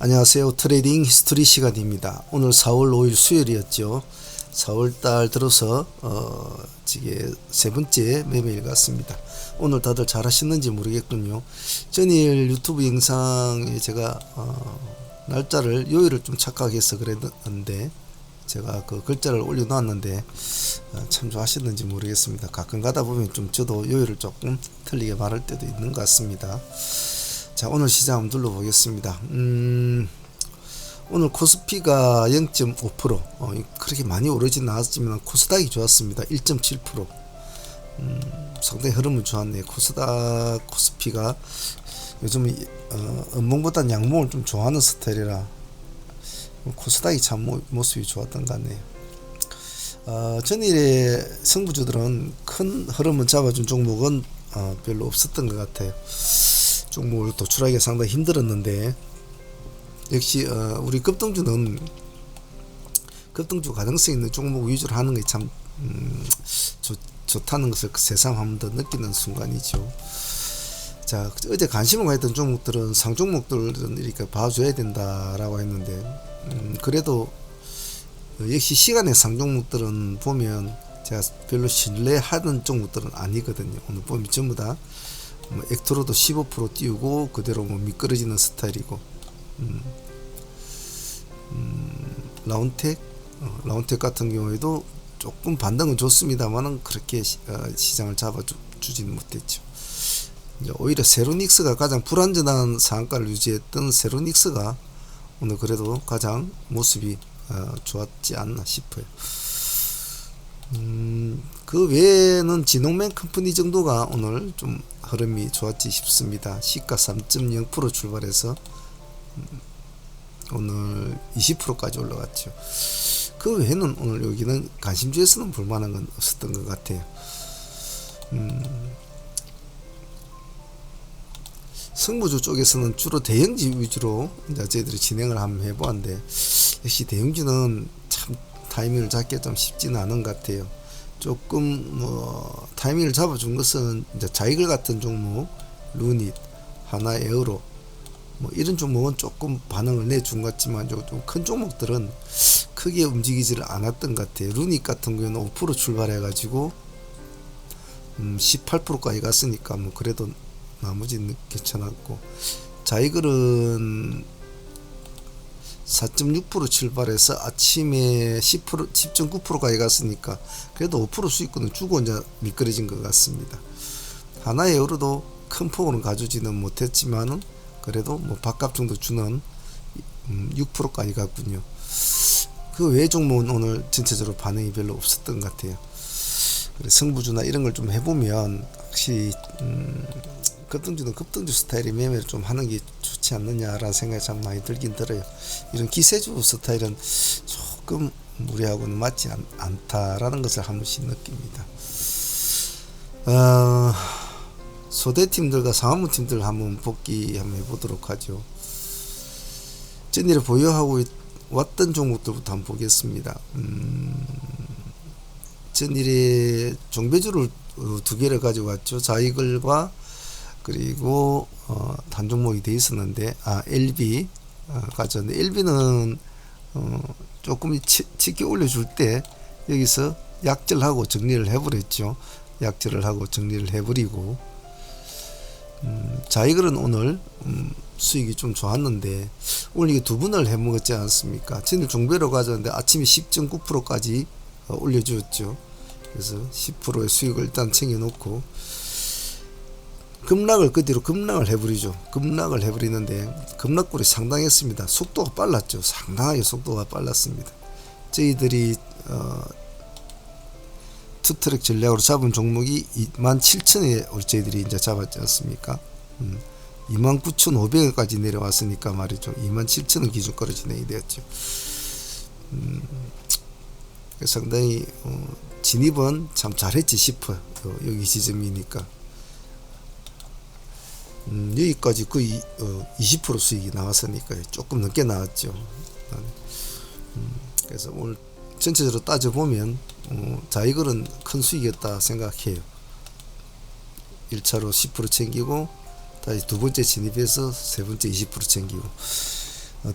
안녕하세요. 트레이딩 히스토리 시간입니다. 오늘 4월 5일 수요일이었죠. 4월달 들어서 지금 세 번째 매매일 같습니다. 오늘 다들 잘 하셨는지 모르겠군요. 전일 유튜브 영상에 제가 날짜를 요일을 좀 착각해서 그랬는데 제가 그 글자를 올려놨는데 참조하셨는지 모르겠습니다. 가끔 가다 보면 좀 저도 요일을 조금 틀리게 말할 때도 있는 것 같습니다. 자, 오늘 시장 한번 둘러보겠습니다. 오늘 코스피가 0.5% 그렇게 많이 오르진 않았지만 코스닥이 좋았습니다. 1.7% 상당히 흐름은 좋았네요. 코스피가 요즘 음봉보다는 양봉을 좀 좋아하는 스타일이라 코스닥이 참 모습이 좋았던 것 같네요. 전일에 승부주들은 큰 흐름을 잡아준 종목은 별로 없었던 것 같아요. 종목을 도출하기가 상당히 힘들었는데 역시 우리 급등주 가능성 있는 종목 위주로 하는 게 참 좋다는 것을 새삼 한 번 더 느끼는 순간이죠. 자, 어제 관심을 가했던 종목들은 상종목들은 이렇게 봐줘야 된다라고 했는데 그래도 역시 시간의 상종목들은 보면 제가 별로 신뢰하는 종목들은 아니거든요. 오늘 보면 전부 다 액트로도 15% 띄우고 그대로 미끄러지는 스타일이고 라운텍 같은 경우에도 조금 반등은 좋습니다만은 그렇게 시장을 잡아주지는 못했죠. 이제 오히려 세로닉스가 가장 불안전한 상한가를 유지했던 세로닉스가 오늘 그래도 가장 모습이 좋았지 않나 싶어요. 그 외에는 진홍맨 컴퍼니 정도가 오늘 좀 흐름이 좋았지 싶습니다. 시가 3.0% 출발해서 오늘 20%까지 올라갔죠. 그 외에는 오늘 여기는 관심주에서는 볼만한 건 없었던 것 같아요. 승부주 쪽에서는 주로 대형주 위주로 이제 저희들이 진행을 한번 해보았는데 역시 대형주는 참 타이밍을 잡기가 좀 쉽지는 않은 것 같아요. 조금 타이밍을 잡아준 것은 이제 자이글 같은 종목, 루닛, 하나 에어로 이런 종목은 조금 반응을 내준 것 같지만 좀 큰 종목들은 크게 움직이지를 않았던 것 같아요. 루닛 같은 경우는 5% 출발해가지고 18%까지 갔으니까 그래도 나머지는 괜찮았고, 자이글은 4.6% 출발해서 아침에 10.9%까지 갔으니까 그래도 5% 수익권은 주고 이제 미끄러진 것 같습니다. 하나의 에어로도 큰 폭으로는 가져지는 못했지만은 그래도 밥값 정도 주는 6%까지 갔군요. 그 외 종목은 오늘 전체적으로 반응이 별로 없었던 것 같아요. 승부주나 이런 걸 좀 해보면 확실히 급등주는 급등주 스타일의 매매를 좀 하는 게 좋지 않느냐라는 생각이 참 많이 들긴 들어요. 이런 기세주 스타일은 조금 우리하고는 맞지 않다라는 것을 한 번씩 느낍니다. 소대팀들과 상하무팀들 한번 복귀 한번 해보도록 하죠. 전일에 보유하고 왔던 종목들부터 한번 보겠습니다. 전일에 종배주를 두 개를 가지고 왔죠. 자이글과 그리고 단종목이 돼 있었는데 LB 가져왔는데 LB는 조금 치기 올려줄 때 여기서 약절하고 정리를 해버렸죠. 약절을 하고 정리를 해버리고 자이글은 오늘 수익이 좀 좋았는데 오늘 이게 두 분을 해먹었지 않습니까? 전일 종배로 가져왔는데 아침에 10.9%까지 올려주었죠. 그래서 10%의 수익을 일단 챙겨놓고 급락을 그대로 급락을 해버리죠. 급락을 해버리는데 급락골이 상당했습니다. 속도가 빨랐죠. 상당하게 속도가 빨랐습니다. 저희들이 투트랙 전략으로 잡은 종목이 27,000에 저희들이 이제 잡았지 않습니까? 29,500원까지 내려왔으니까 말이죠. 27,000원 기준가로 진행이 되었죠. 상당히 진입은 참 잘했지 싶어요. 여기 지점이니까. 여기까지 거의 20% 수익이 나왔으니까 조금 늦게 나왔죠. 그래서 오늘 전체적으로 따져보면 자이글은 큰 수익이었다 생각해요. 1차로 10% 챙기고 다시 두 번째 진입해서 세 번째 20% 챙기고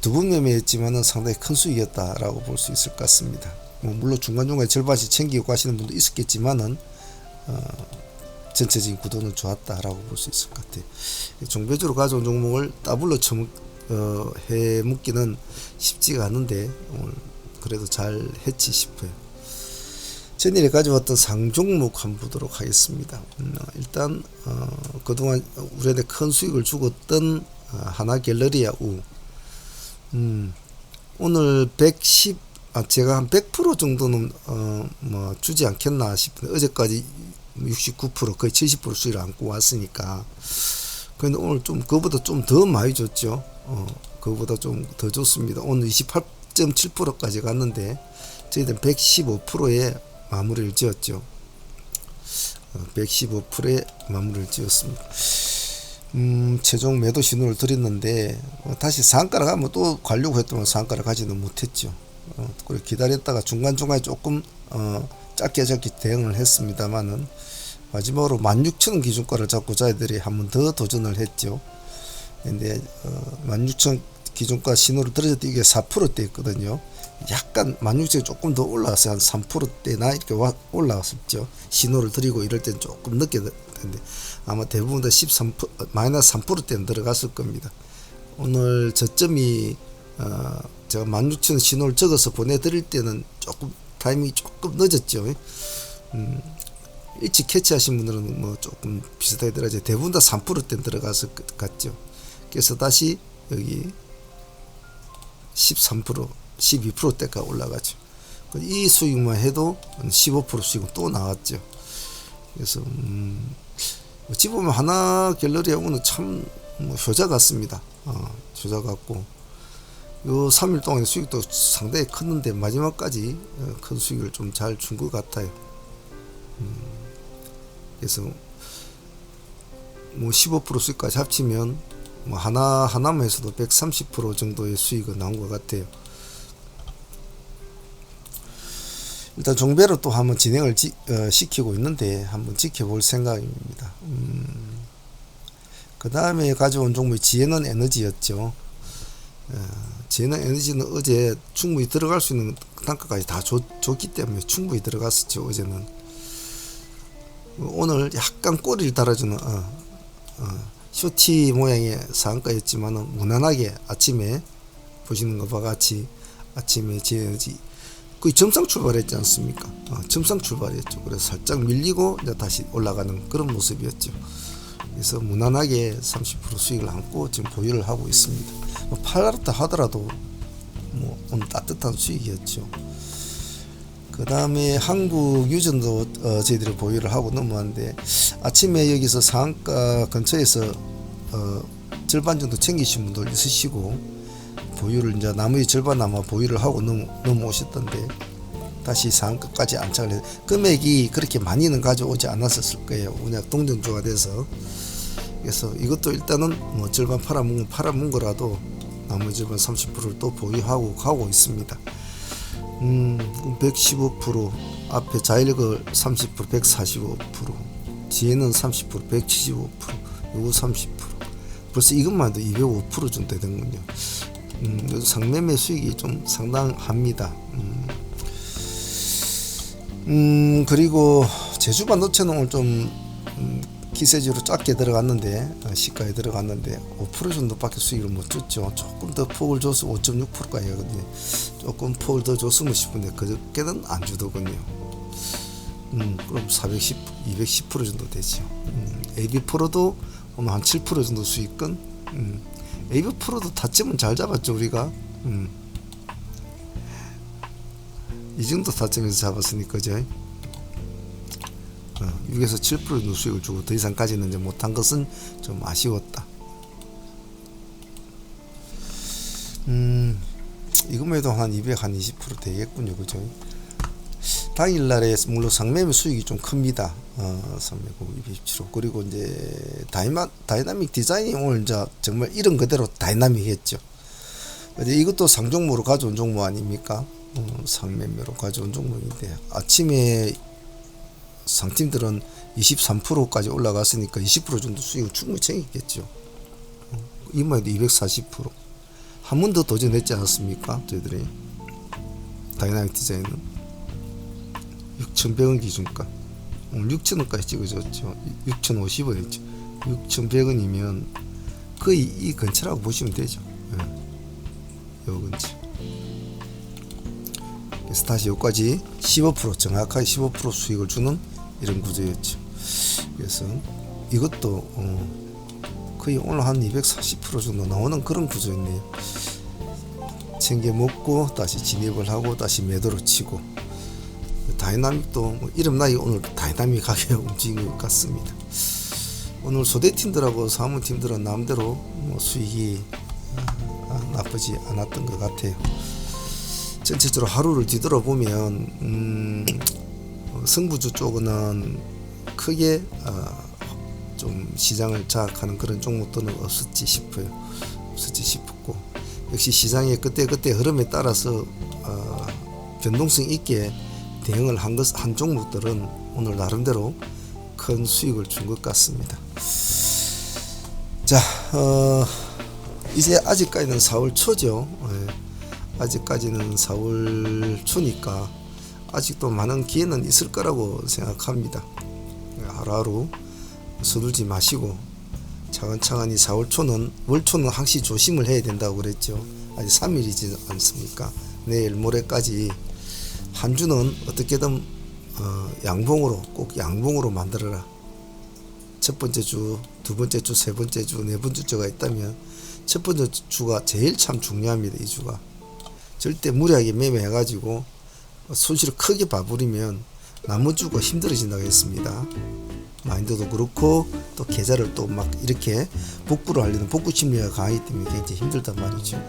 두 번 매매했지만은 상당히 큰 수익이었다라고 볼 수 있을 것 같습니다. 물론 중간중간에 절반씩 챙기고 가시는 분도 있었겠지만은 전체적인 구도는 좋았다라고 볼 수 있을 것 같아요. 종배주로 가져온 종목을 더블로 해 묶기는 쉽지가 않은데 오늘 그래도 잘 했지 싶어요. 전일에 가져왔던 상종목 한번 보도록 하겠습니다. 일단 그동안 우리한테 큰 수익을 주었던 하나갤러리아 우 오늘 110 제가 한 100% 정도는 뭐 주지 않겠나 싶은데 어제까지 69% 거의 70% 수익을 안고 왔으니까 근데 오늘 좀 그거보다 좀 더 많이 줬죠. 그거보다 좀 더 좋습니다. 오늘 28.7%까지 갔는데 저희들은 115%에 마무리를 지었죠. 115%에 마무리를 지었습니다. 최종 매도 신호를 드렸는데 다시 상가를 가면 또 가려고 했더니 상가를 가지는 못했죠. 그리고 기다렸다가 중간중간에 조금 짧게 대응을 했습니다만은 마지막으로 16,000원 기준가를 잡고 저희들이 한 번 더 도전을 했죠. 근데 16,000 기준가 신호를 들어줄 때 이게 4%대였거든요. 약간 16,000이 조금 더 올라왔어요. 한 3%대나 이렇게 올라왔었죠. 신호를 드리고 이럴 땐 조금 늦게 됐는데 아마 대부분 다 13% 마이너스 3%대는 들어갔을 겁니다. 오늘 저점이 제가 16,000 신호를 적어서 보내드릴 때는 조금 타이밍이 조금 늦었죠. 일찍 캐치하신 분들은 뭐 조금 비슷하게 들어가죠. 대부분 다 3%대 들어갔을 것 같죠. 그래서 다시 여기 13%, 12%대가 올라가죠. 이 수익만 해도 15% 수익은 또 나왔죠. 그래서 어찌 보면 하나 갤러리하고는 참 효자 같습니다. 효자 같고 요 3일 동안의 수익도 상당히 컸는데 마지막까지 큰 수익을 좀 잘 준 것 같아요. 그래서 뭐 15% 수익까지 합치면 뭐 하나만 해서도 130% 정도의 수익은 나온 것 같아요. 일단 종배로 또 한번 진행을 시키고 있는데 한번 지켜볼 생각입니다. 그 다음에 가져온 종목이 지에넌 에너지였죠. 지에넌 에너지는 어제 충분히 들어갈 수 있는 단가까지 다 줬기 때문에 충분히 들어갔었죠. 어제는 오늘 약간 꼬리를 달아주는 쇼티 모양의 상한가였지만 무난하게 아침에 보시는 것과 같이 아침에 지에너지 거의 점상 출발했지 않습니까? 점상 출발했죠. 그래서 살짝 밀리고 이제 다시 올라가는 그런 모습이었죠. 그래서 무난하게 30% 수익을 안고 지금 보유를 하고 있습니다. 뭐 팔았다 하더라도 뭐 오늘 따뜻한 수익이었죠. 그 다음에 한국 유전도 저희들이 보유를 하고 넘어왔는데 아침에 여기서 상한가 근처에서 절반 정도 챙기신 분들 있으시고 보유를 이제 나머지 절반 아마 보유를 하고 넘어오셨던데 다시 상한가까지 안착을 해서 금액이 그렇게 많이는 가져오지 않았을 거예요. 그냥 동전주가 돼서. 그래서 이것도 일단은 뭐 절반 팔아문 거라도 나머지 절반 30%를 또 보유하고 가고 있습니다. 115% 앞에 자일걸 30% 145% 지혜는 30% 175% 요거 30% 벌써 이것만 해도 205% 정도 되는군요. 상매매 수익이 좀 상당합니다. 그리고 제주반도체는 오늘 좀 기세주로 작게 들어갔는데 시가에 들어갔는데 5% 정도밖에 수익을 못 줬죠. 조금 더 폭을 줘서 5.6%까지 하거든요. 조금 폭을 더 줬으면 싶은데 그저께는 안 주더군요. 그럼 410, 210% 정도 되죠. AB프로도 오늘 한 7% 정도 수익권. AB프로도 타점은 잘 잡았죠 우리가. 이 정도 타점에서 잡았으니까 그죠. 6에서 7% 정도 수익을 주고 더 이상까지는 이제 못한 것은 좀 아쉬웠다. 이것만 해도 한 220% 되겠군요. 그죠? 당일날에 물론 상매매 수익이 좀 큽니다. 327호. 그리고 이제 다이나믹 디자인이 오늘 이제 정말 이런 그대로 다이나믹했죠. 이것도 상종목으로 가져온 종목 아닙니까? 상매매로 가져온 종목인데 아침에 상팀들은 23%까지 올라갔으니까 20% 정도 수익을 충분히 챙겼겠죠. 이마에도 240%. 한 번 더 도전했지 않았습니까? 저희들이 다이나믹 디자인은 6,100원 기준가 오늘 6,000원까지 찍어줬죠. 6,050원이죠. 6,100원이면 거의 이 근처라고 보시면 되죠. 요 근처. 그래서 다시 여기까지 15% 정확하게 15% 수익을 주는 이런 구조였죠. 그래서 이것도 거의 오늘 한 240% 정도 나오는 그런 구조였네요. 챙겨 먹고 다시 진입을 하고 다시 매도로 치고 다이나믹도 뭐 이름 나이 오늘 다이나믹하게 움직인 것 같습니다. 오늘 소대팀들하고 사무팀들은 나름대로 뭐 수익이 나쁘지 않았던 것 같아요. 전체적으로 하루를 뒤돌아보면 승부주 쪽은 크게 좀 시장을 장악하는 그런 종목들은 없었지 싶었고 역시 시장의 그때 흐름에 따라서 변동성 있게 대응을 한 종목들은 오늘 나름대로 큰 수익을 준 것 같습니다. 자, 이제 아직까지는 4월 초죠. 아직까지는 4월 초니까 아직도 많은 기회는 있을 거라고 생각합니다. 하루하루 서둘지 마시고 차근차근히 4월 초는 월초는 항시 조심을 해야 된다고 그랬죠. 아직 3일이지 않습니까? 내일 모레까지 한 주는 어떻게든 양봉으로 꼭 양봉으로 만들어라. 첫 번째 주, 두 번째 주, 세 번째 주, 네 번째 주가 있다면 첫 번째 주가 제일 참 중요합니다. 이 주가 절대 무리하게 매매해가지고 손실을 크게 봐버리면 남은 주가 힘들어진다고 했습니다. 마인드도 그렇고 또 계좌를 또 막 이렇게 복구를 하려는 복구 심리가 강하기 때문에 굉장히 힘들단 말이죠.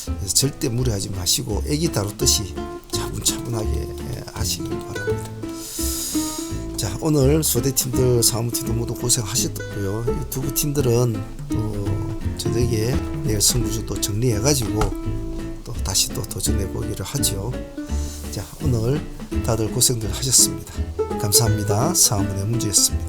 그래서 절대 무리하지 마시고 애기 다루듯이 차분차분하게 하시길 바랍니다. 자, 오늘 소대팀들 사무팀들 모두 고생하셨고요. 이 두부 팀들은 또 저녁에 내일 승부주 또 정리해가지고 또 다시 또 도전해보기를 하죠. 자, 오늘 다들 고생들 하셨습니다. 감사합니다. 사무의 문제였습니다.